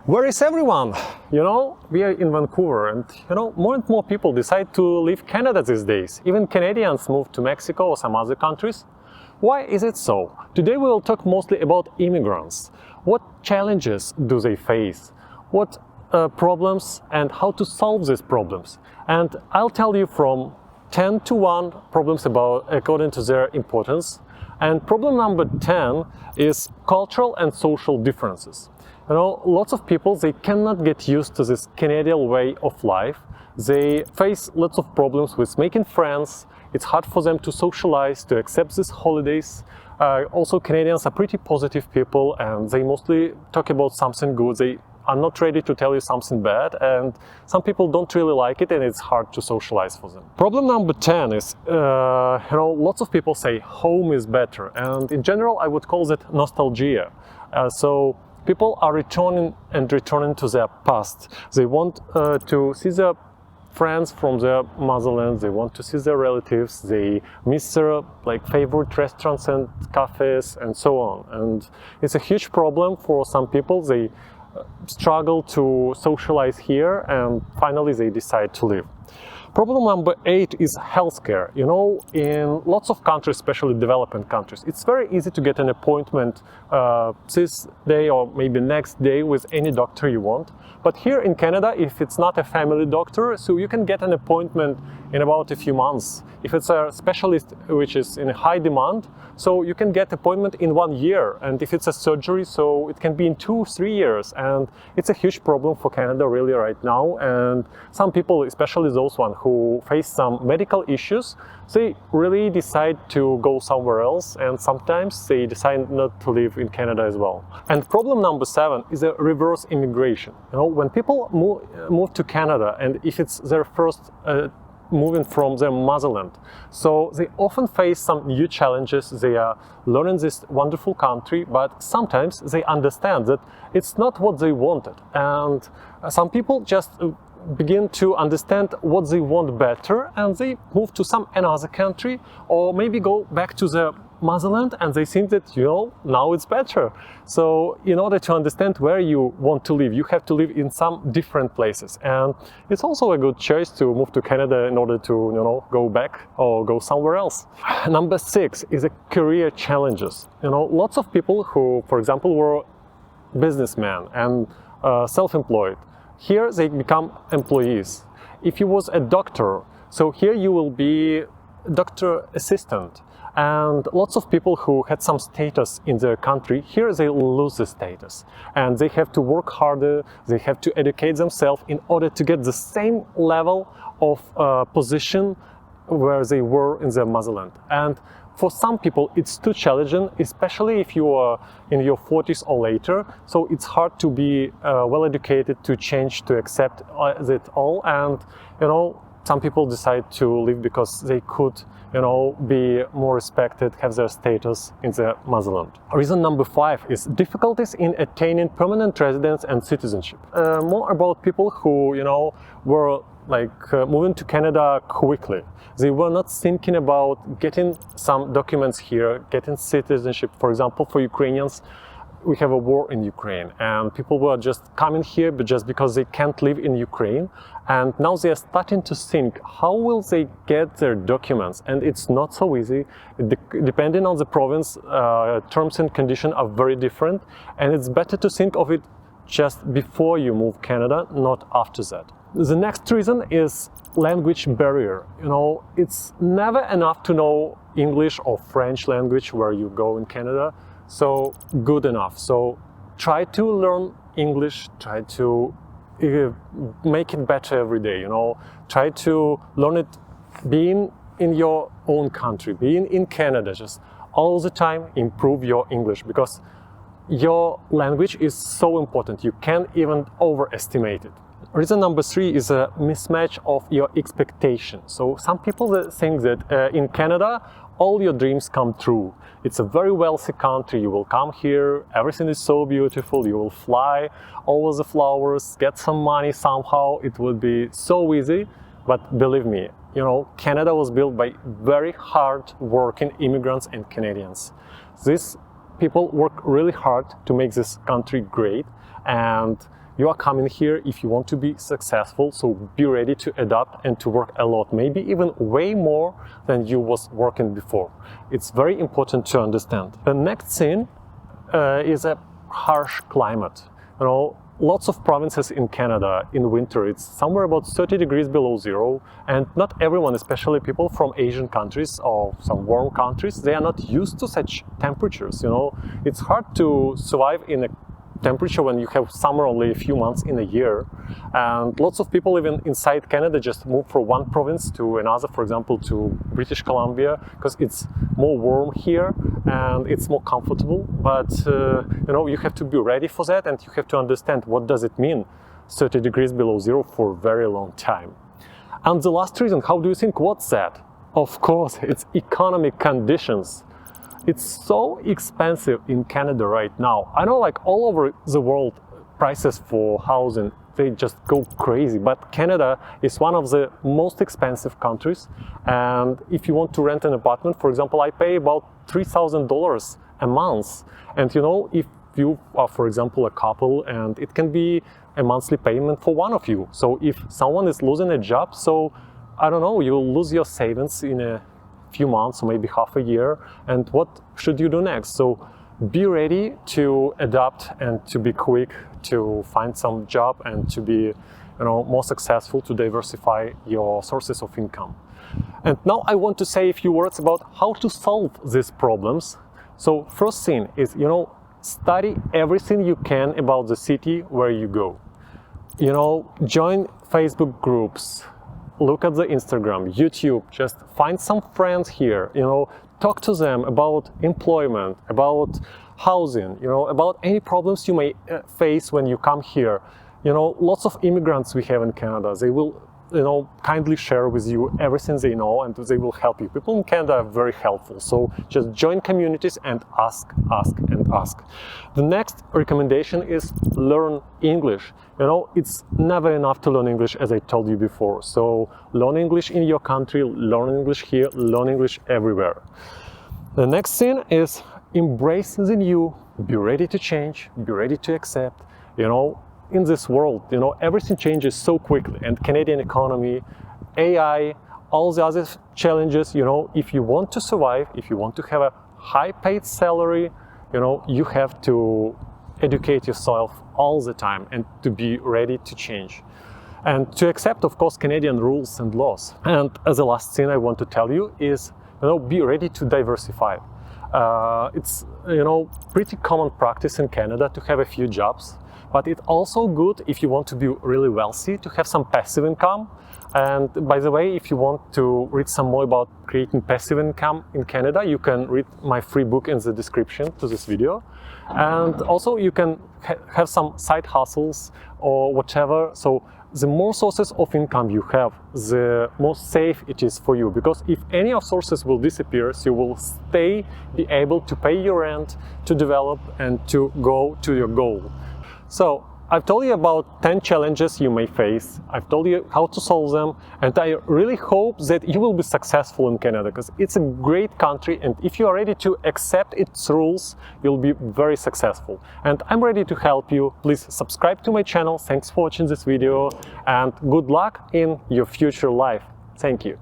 Where is everyone? We are in Vancouver and more and more people decide to leave Canada these days. Even Canadians move to Mexico or some other countries. Why is it so? Today we will talk mostly about immigrants. What challenges do they face? What problems and how to solve these problems? And I'll tell you from 10 to 1 problems according to their importance. And problem number 10 is cultural and social differences. Lots of people, they cannot get used to this Canadian way of life. They face lots of problems with making friends. It's hard for them to socialize, to accept these holidays. Also, Canadians are pretty positive people and they mostly talk about something good. They are not ready to tell you something bad, and some people don't really like it and it's hard to socialize for them. Problem number 10 is, lots of people say home is better, and in general I would call that nostalgia. So people are returning to their past. They want to see their friends from their motherland, they want to see their relatives, they miss their favorite restaurants and cafes and so on. And it's a huge problem for some people. They struggle to socialize here and finally they decide to leave. Problem number 8 is healthcare. In lots of countries, especially developing countries, it's very easy to get an appointment this day or maybe next day with any doctor you want. But here in Canada, if it's not a family doctor, so you can get an appointment in about a few months. If it's a specialist which is in high demand, so you can get appointment in 1 year. And if it's a surgery, so it can be in 2-3 years. And it's a huge problem for Canada really right now. And some people, especially those ones who face some medical issues, they really decide to go somewhere else, and sometimes they decide not to live in Canada as well. And problem number 7 is a reverse immigration. When people move to Canada, and if it's their first moving from their motherland, so they often face some new challenges. They are learning this wonderful country, but sometimes they understand that it's not what they wanted. And some people just begin to understand what they want better, and they move to some another country or maybe go back to their motherland, and they think that now it's better. So in order to understand where you want to live, you have to live in some different places, and it's also a good choice to move to Canada in order to go back or go somewhere else. Number 6 is career challenges. Lots of people who, for example, were businessmen and self-employed, here they become employees. If you was a doctor, so here you will be doctor assistant. And lots of people who had some status in their country, here they lose the status. And they have to work harder, they have to educate themselves in order to get the same level of position where they were in their motherland. And for some people it's too challenging, especially if you are in your 40s or later. So it's hard to be well educated, to change, to accept it all. And some people decide to leave because they could be more respected, have their status in their motherland. Reason number 5 is difficulties in attaining permanent residence and citizenship. More about people who were moving to Canada quickly. They were not thinking about getting some documents here, getting citizenship. For example, for Ukrainians, we have a war in Ukraine, and people were just coming here but just because they can't live in Ukraine. And now they are starting to think, how will they get their documents? And it's not so easy. Depending on the province, terms and conditions are very different. And it's better to think of it just before you move Canada, not after that. The next reason is language barrier. It's never enough to know English or French language where you go in Canada. So good enough. So try to learn English, try to make it better every day, try to learn it being in your own country, being in Canada, just all the time improve your English, because your language is so important. You can't even overestimate it. Reason number 3 is a mismatch of your expectations. So some people think that in Canada all your dreams come true. It's a very wealthy country. You will come here, everything is so beautiful, you will fly over the flowers, get some money somehow, it will be so easy. But believe me, Canada was built by very hard working immigrants and Canadians. These people work really hard to make this country great, and you are coming here if you want to be successful, so be ready to adapt and to work a lot, maybe even way more than you was working before. It's very important to understand. The next thing is a harsh climate. You know, lots of provinces in Canada in winter, it's somewhere about 30 degrees below zero, and not everyone, especially people from Asian countries or some warm countries, they are not used to such temperatures. You know, it's hard to survive in a temperature when you have summer only a few months in a year, and lots of people even inside Canada just move from one province to another, for example to British Columbia, because it's more warm here and it's more comfortable. But you know, you have to be ready for that, and you have to understand what does it mean 30 degrees below zero for a very long time. And the last reason, how do you think, what's that? Of course, it's economic conditions. It's so expensive in Canada right now. I know, like, all over the world, prices for housing, they just go crazy. But Canada is one of the most expensive countries. And if you want to rent an apartment, for example, I pay about $3,000 a month. And you know, if you are, for example, a couple, and it can be a monthly payment for one of you. So if someone is losing a job, so I don't know, you'll lose your savings in a few months or maybe half a year, and what should you do next? So be ready to adapt and to be quick to find some job and to be, you know, more successful, to diversify your sources of income. And now I want to say a few words about how to solve these problems. So first thing is, you know, study everything you can about the city where you go. You know, join Facebook groups, look at the Instagram, YouTube, just find some friends here, you know, talk to them about employment, about housing, you know, about any problems you may face when you come here. You know, lots of immigrants we have in Canada, they will, you know, kindly share with you everything they know, and they will help you. People in Canada are very helpful, so just join communities and ask. The next recommendation is learn English. You know, it's never enough to learn English, as I told you before. So learn English in your country, learn English here, learn English everywhere. The next thing is embrace the new, be ready to change, be ready to accept. You know, in this world, you know, everything changes so quickly, and Canadian economy, AI, all the other challenges, you know, if you want to survive, if you want to have a high paid salary, you know, you have to educate yourself all the time and to be ready to change. And to accept, of course, Canadian rules and laws. And as a last thing I want to tell you is, you know, be ready to diversify. It's, you know, pretty common practice in Canada to have a few jobs, but it's also good if you want to be really wealthy to have some passive income. And by the way, if you want to read some more about creating passive income in Canada, you can read my free book in the description to this video. And also you can have some side hustles or whatever. So the more sources of income you have, the more safe it is for you. Because if any of sources will disappear, so you will be able to pay your rent, to develop, and to go to your goal. So I've told you about 10 challenges you may face. I've told you how to solve them, and I really hope that you will be successful in Canada, because it's a great country, and if you are ready to accept its rules, you'll be very successful. And I'm ready to help you. Please subscribe to my channel. Thanks for watching this video, and good luck in your future life. Thank you.